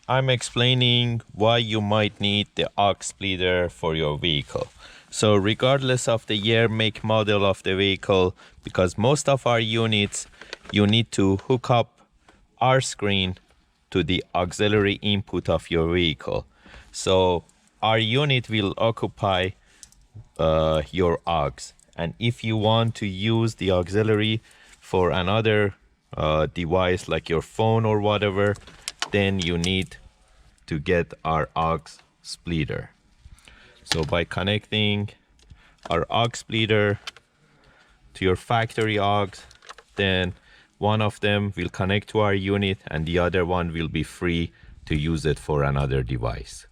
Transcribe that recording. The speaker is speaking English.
I'm explaining why you might need the AUX splitter for your vehicle. So regardless of the year, make, model of the vehicle, because most of our units, you need to hook up our screen to the auxiliary input of your vehicle. So our unit will occupy your aux, and if you want to use the auxiliary for another device like your phone or whatever, then you need to get our AUX splitter. So by connecting our AUX splitter to your factory AUX, then one of them will connect to our unit and the other one will be free to use it for another device.